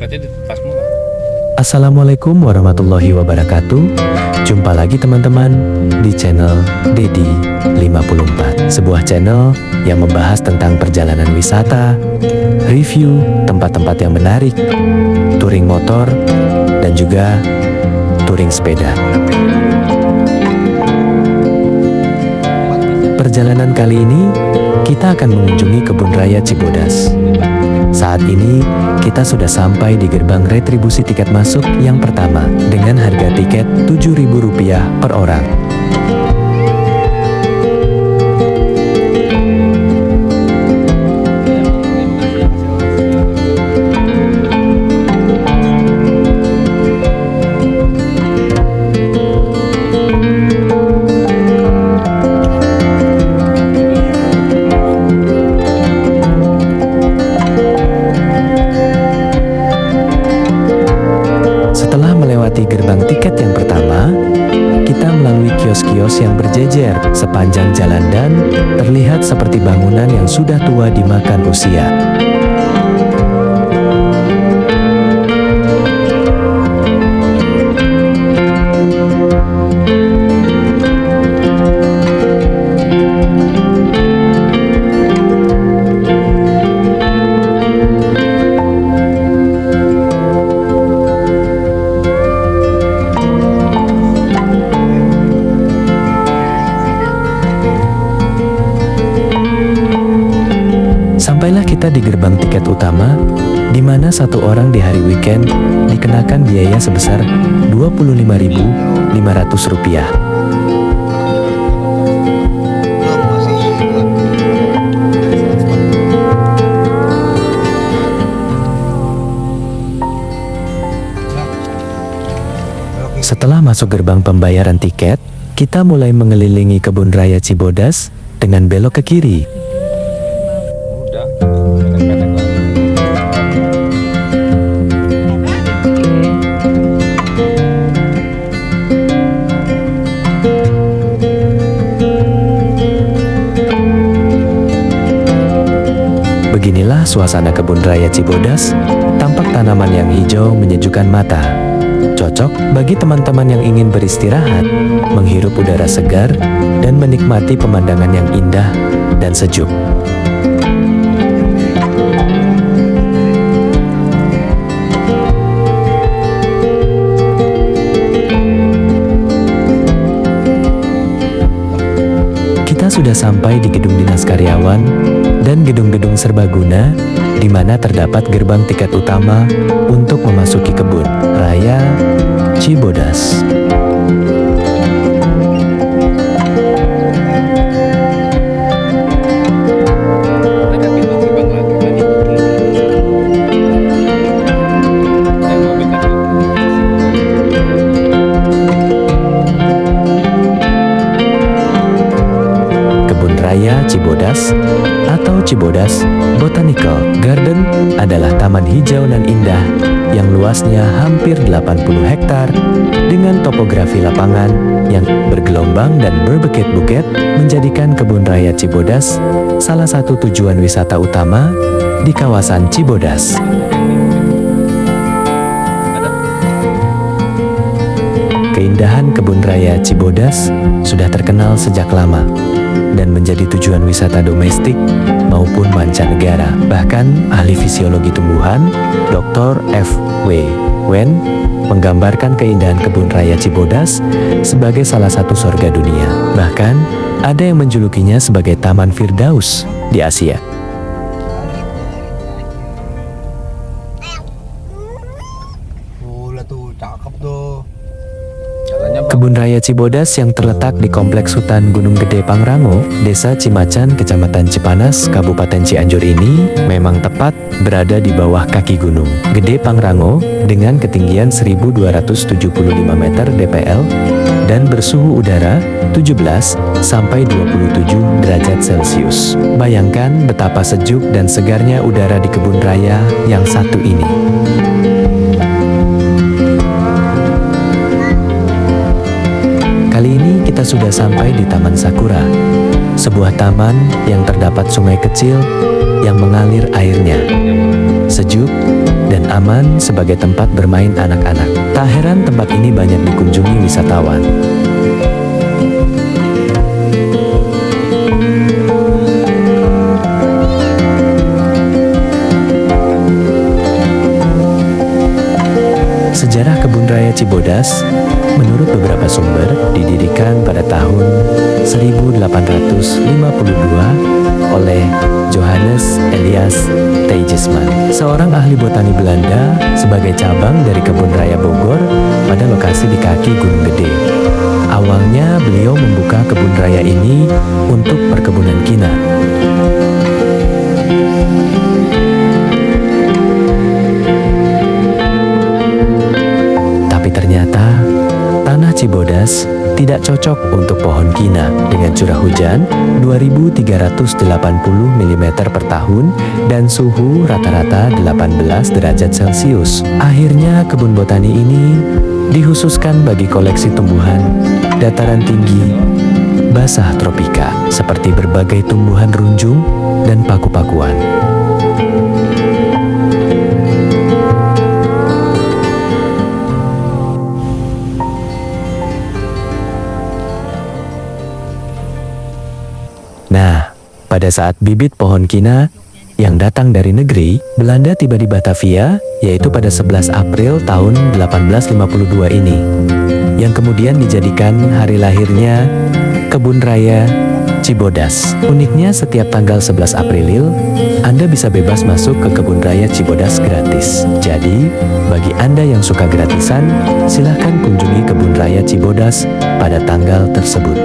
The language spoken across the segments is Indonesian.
Berarti di tasmu kan? Assalamualaikum warahmatullahi wabarakatuh. Jumpa lagi teman-teman di channel Dedi 54, sebuah channel yang membahas tentang perjalanan wisata, review tempat-tempat yang menarik, touring motor, dan juga touring sepeda. Perjalanan kali ini kita akan mengunjungi Kebun Raya Cibodas. Saat ini kita sudah sampai di gerbang retribusi tiket masuk yang pertama dengan harga tiket Rp7.000 per orang. Gerbang tiket yang pertama, kita melalui kios-kios yang berjejer sepanjang jalan dan terlihat seperti bangunan yang sudah tua dimakan usia. Sampailah kita di gerbang tiket utama, di mana satu orang di hari weekend dikenakan biaya sebesar Rp25.500. Setelah masuk gerbang pembayaran tiket, kita mulai mengelilingi Kebun Raya Cibodas dengan belok ke kiri. Beginilah suasana Kebun Raya Cibodas, tampak tanaman yang hijau menyejukkan mata. Cocok bagi teman-teman yang ingin beristirahat, menghirup udara segar, dan menikmati pemandangan yang indah dan sejuk. Kita sudah sampai di gedung dinas karyawan dan gedung-gedung serbaguna, di mana terdapat gerbang tiket utama untuk memasuki Kebun Raya Cibodas. Kebun Raya Cibodas atau Cibodas Botanical Garden adalah taman hijau nan indah yang luasnya hampir 80 hektar dengan topografi lapangan yang bergelombang dan berbukit-bukit menjadikan Kebun Raya Cibodas salah satu tujuan wisata utama di kawasan Cibodas. Keindahan Kebun Raya Cibodas sudah terkenal sejak lama dan menjadi tujuan wisata domestik maupun mancanegara. Bahkan ahli fisiologi tumbuhan, Dr. F.W. Wen, menggambarkan keindahan Kebun Raya Cibodas sebagai salah satu surga dunia. Bahkan ada yang menjulukinya sebagai Taman Firdaus di Asia. Kebun Raya Cibodas yang terletak di Kompleks Hutan Gunung Gede Pangrango, Desa Cimacan, Kecamatan Cipanas, Kabupaten Cianjur ini memang tepat berada di bawah kaki Gunung Gede Pangrango dengan ketinggian 1275 meter dpl dan bersuhu udara 17 sampai 27 derajat Celcius. Bayangkan betapa sejuk dan segarnya udara di kebun raya yang satu ini. Kali ini kita sudah sampai di Taman Sakura, sebuah taman yang terdapat sungai kecil yang mengalir airnya. Sejuk dan aman sebagai tempat bermain anak-anak. Tak heran tempat ini banyak dikunjungi wisatawan. Sejarah Kebun Raya Cibodas, menurut beberapa sumber, didirikan pada tahun 1852 oleh Johannes Elias Teijsman, seorang ahli botani Belanda sebagai cabang dari Kebun Raya Bogor pada lokasi di kaki Gunung Gede. Awalnya beliau membuka kebun raya ini untuk perkebunan kina. Ternyata, tanah Cibodas tidak cocok untuk pohon kina dengan curah hujan 2.380 mm per tahun dan suhu rata-rata 18 derajat Celcius. Akhirnya kebun botani ini dikhususkan bagi koleksi tumbuhan dataran tinggi basah tropika seperti berbagai tumbuhan runjung dan paku-pakuan. Nah, pada saat bibit pohon kina yang datang dari negeri Belanda tiba di Batavia, yaitu pada 11 April tahun 1852 ini, yang kemudian dijadikan hari lahirnya Kebun Raya Cibodas. Uniknya setiap tanggal 11 April, Anda bisa bebas masuk ke Kebun Raya Cibodas gratis. Jadi, bagi Anda yang suka gratisan, silahkan kunjungi Kebun Raya Cibodas pada tanggal tersebut.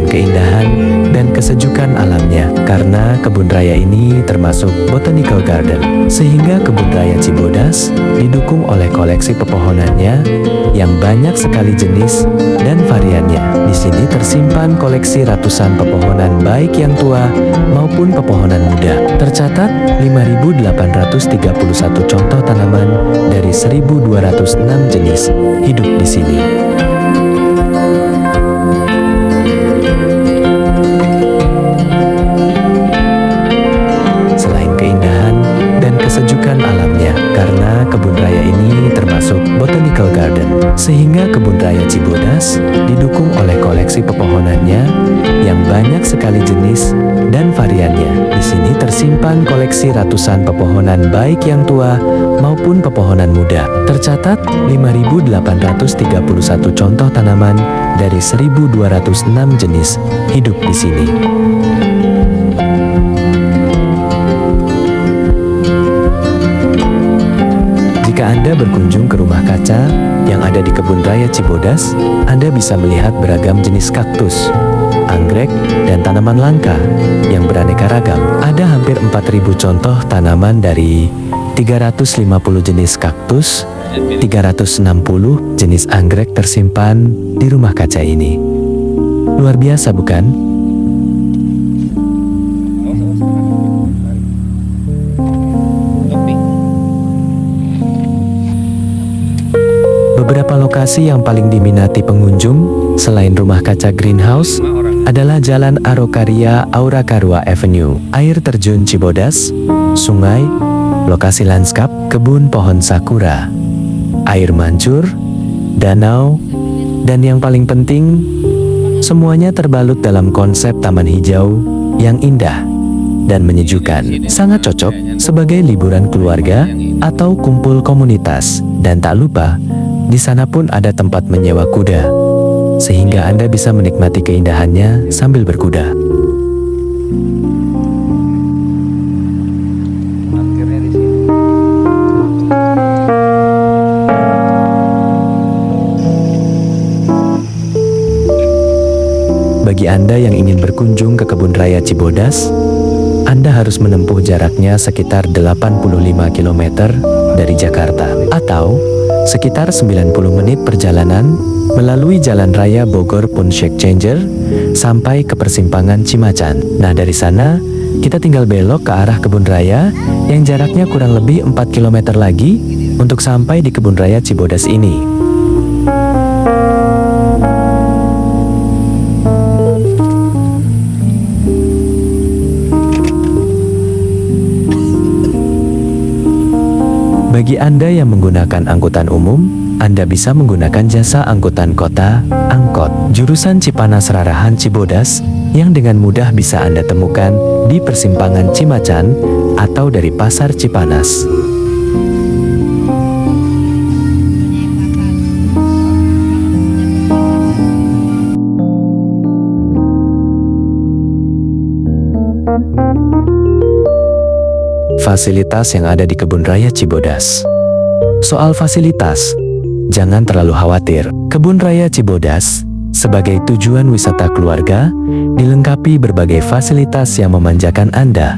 Keindahan dan kesejukan alamnya, karena kebun raya ini termasuk botanical garden, sehingga kebun raya Cibodas didukung oleh koleksi pepohonannya yang banyak sekali jenis dan variannya. Di sini tersimpan koleksi ratusan pepohonan baik yang tua maupun pepohonan muda. Tercatat 5.831 contoh tanaman dari 1.206 jenis hidup di sini. Kesejukan alamnya, karena kebun raya ini termasuk botanical garden, sehingga kebun raya Cibodas didukung oleh koleksi pepohonannya yang banyak sekali jenis dan variannya. Di sini tersimpan koleksi ratusan pepohonan baik yang tua maupun pepohonan muda. Tercatat 5.831 contoh tanaman dari 1.206 jenis hidup di sini. Jika Anda berkunjung ke rumah kaca yang ada di Kebun Raya Cibodas, Anda bisa melihat beragam jenis kaktus, anggrek, dan tanaman langka yang beraneka ragam. Ada hampir 4.000 contoh tanaman dari 350 jenis kaktus, 360 jenis anggrek tersimpan di rumah kaca ini. Luar biasa, bukan? Beberapa lokasi yang paling diminati pengunjung selain rumah kaca greenhouse adalah Jalan Araucaria Auracarua Avenue, air terjun Cibodas, sungai, lokasi lanskap, kebun pohon sakura, air mancur, danau, dan yang paling penting, semuanya terbalut dalam konsep taman hijau yang indah dan menyejukkan. Sangat cocok sebagai liburan keluarga atau kumpul komunitas. Dan tak lupa, di sana pun ada tempat menyewa kuda, sehingga Anda bisa menikmati keindahannya sambil berkuda. Bagi Anda yang ingin berkunjung ke Kebun Raya Cibodas, Anda harus menempuh jaraknya sekitar 85 km dari Jakarta, atau sekitar 90 menit perjalanan melalui Jalan Raya Bogor Puncak Changer sampai ke persimpangan Cimacan. Nah, dari sana kita tinggal belok ke arah kebun raya yang jaraknya kurang lebih 4 km lagi untuk sampai di kebun raya Cibodas ini. Bagi Anda yang menggunakan angkutan umum, Anda bisa menggunakan jasa angkutan kota, angkot, jurusan Cipanas Rarahan Cibodas, yang dengan mudah bisa Anda temukan di persimpangan Cimacan atau dari Pasar Cipanas. Fasilitas yang ada di Kebun Raya Cibodas. Soal fasilitas, jangan terlalu khawatir. Kebun Raya Cibodas sebagai tujuan wisata keluarga dilengkapi berbagai fasilitas yang memanjakan Anda.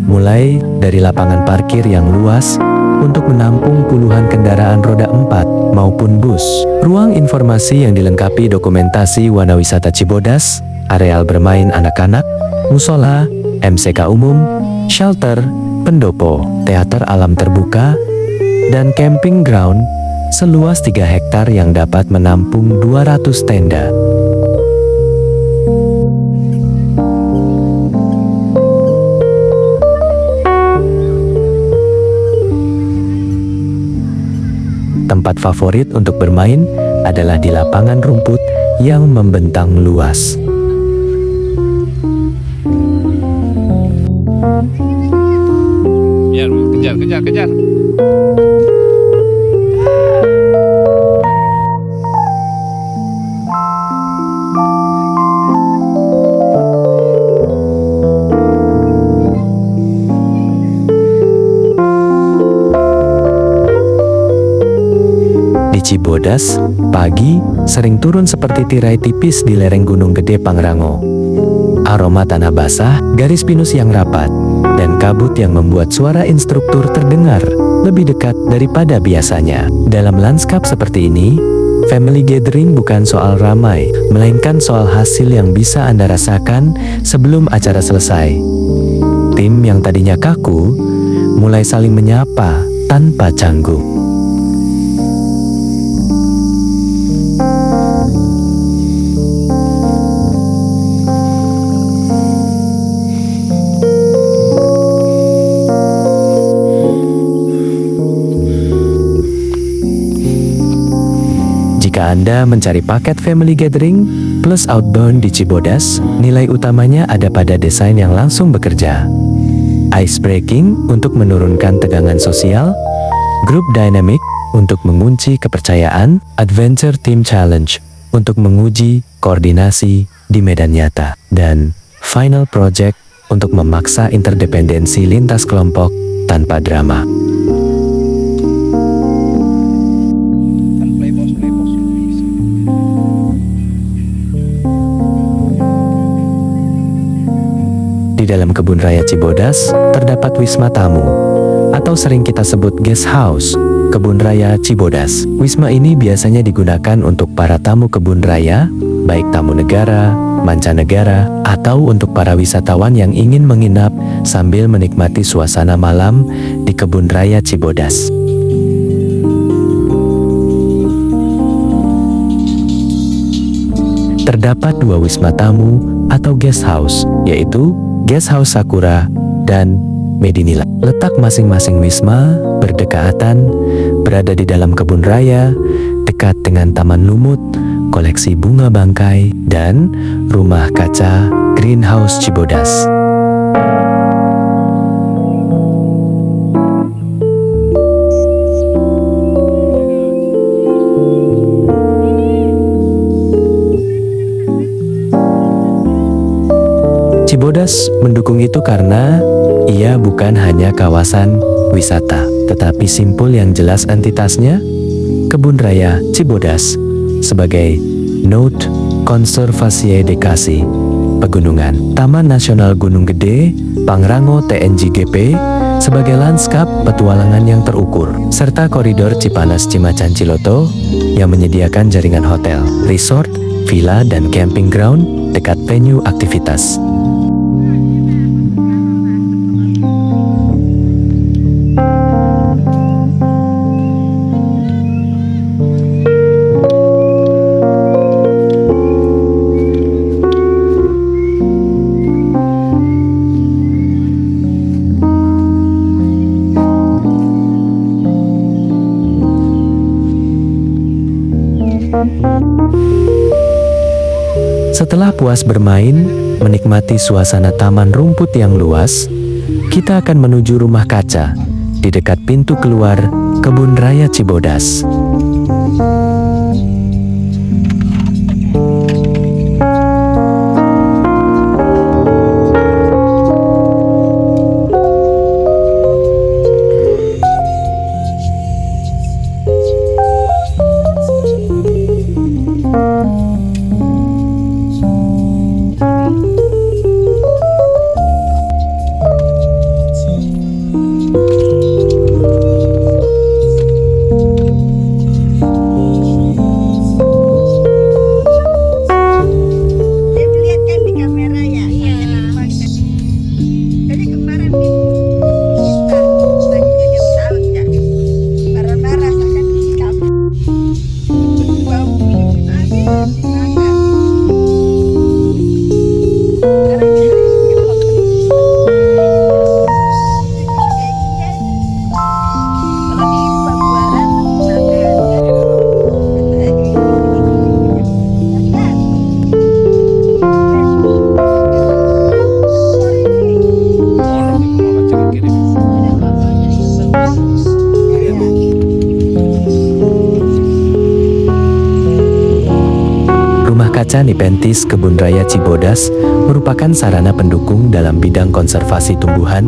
Mulai dari lapangan parkir yang luas untuk menampung puluhan kendaraan roda 4 maupun bus. Ruang informasi yang dilengkapi dokumentasi Wana Wisata Cibodas, areal bermain anak-anak, musola, MCK umum, shelter, pendopo, teater alam terbuka, dan camping ground seluas 3 hektar yang dapat menampung 200 tenda. Tempat favorit untuk bermain adalah di lapangan rumput yang membentang luas. Kejar. Di Cibodas, pagi sering turun seperti tirai tipis di lereng Gunung Gede Pangrango. Aroma tanah basah, garis pinus yang rapat, dan kabut yang membuat suara instruktur terdengar lebih dekat daripada biasanya. Dalam lanskap seperti ini, family gathering bukan soal ramai, melainkan soal hasil yang bisa Anda rasakan sebelum acara selesai. Tim yang tadinya kaku, mulai saling menyapa tanpa canggung. Jika Anda mencari paket family gathering plus outbound di Cibodas, nilai utamanya ada pada desain yang langsung bekerja. Ice breaking untuk menurunkan tegangan sosial, group dynamic untuk mengunci kepercayaan, adventure team challenge untuk menguji koordinasi di medan nyata, dan final project untuk memaksa interdependensi lintas kelompok tanpa drama. Di dalam Kebun Raya Cibodas, terdapat wisma tamu, atau sering kita sebut guest house, Kebun Raya Cibodas. Wisma ini biasanya digunakan untuk para tamu kebun raya, baik tamu negara, mancanegara, atau untuk para wisatawan yang ingin menginap sambil menikmati suasana malam di Kebun Raya Cibodas. Terdapat 2 wisma tamu atau guest house, yaitu Guest House Sakura dan Medinila. Letak masing-masing wisma berdekatan, berada di dalam kebun raya, dekat dengan taman lumut, koleksi bunga bangkai, dan rumah kaca Greenhouse Cibodas. Cibodas mendukung itu karena ia bukan hanya kawasan wisata, tetapi simpul yang jelas entitasnya, Kebun Raya Cibodas, sebagai Note Konservasie Dekasi Pegunungan, Taman Nasional Gunung Gede, Pangrango TNJGP, sebagai lanskap petualangan yang terukur, serta koridor Cipanas Cimacan Ciloto yang menyediakan jaringan hotel, resort, villa, dan camping ground dekat venue aktivitas. Setelah puas bermain, menikmati suasana taman rumput yang luas, kita akan menuju rumah kaca di dekat pintu keluar Kebun Raya Cibodas. Kaca Nipentis Kebun Raya Cibodas merupakan sarana pendukung dalam bidang konservasi tumbuhan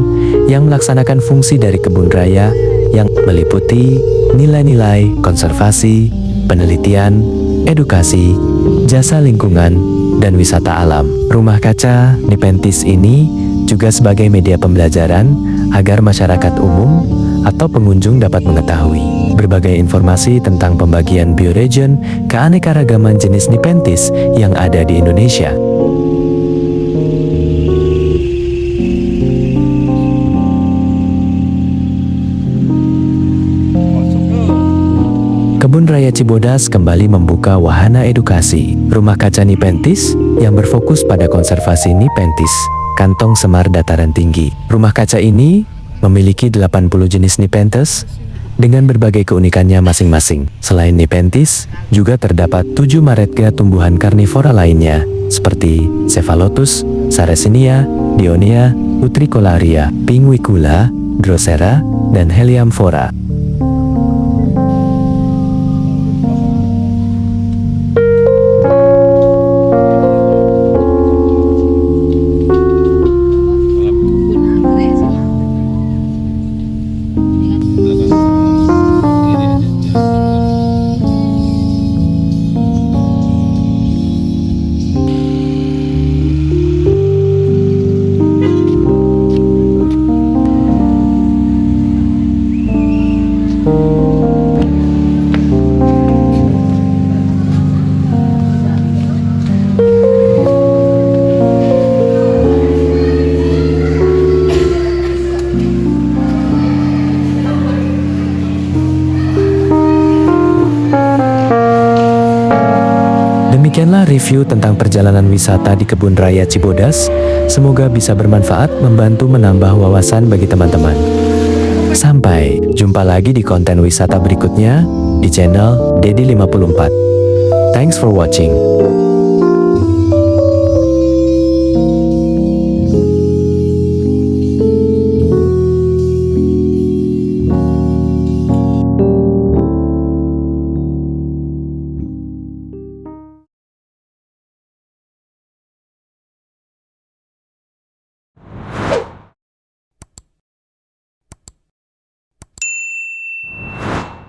yang melaksanakan fungsi dari kebun raya yang meliputi nilai-nilai konservasi, penelitian, edukasi, jasa lingkungan, dan wisata alam. Rumah kaca Nipentis ini juga sebagai media pembelajaran agar masyarakat umum atau pengunjung dapat mengetahui berbagai informasi tentang pembagian bioregion keanekaragaman jenis Nipentis yang ada di Indonesia. Kebun Raya Cibodas kembali membuka wahana edukasi. Rumah kaca Nipentis yang berfokus pada konservasi Nipentis, kantong semar dataran tinggi. Rumah kaca ini memiliki 80 jenis Nipentis dengan berbagai keunikannya masing-masing. Selain Nipentis, juga terdapat 7 maretga tumbuhan karnivora lainnya, seperti Cephalotus, Sarracenia, Dionaea, Utricularia, Pinguicula, Drosera, dan Heliamphora. Demikianlah review tentang perjalanan wisata di Kebun Raya Cibodas. Semoga bisa bermanfaat, membantu menambah wawasan bagi teman-teman. Sampai jumpa lagi di konten wisata berikutnya di channel Dedi 54. Thanks for watching.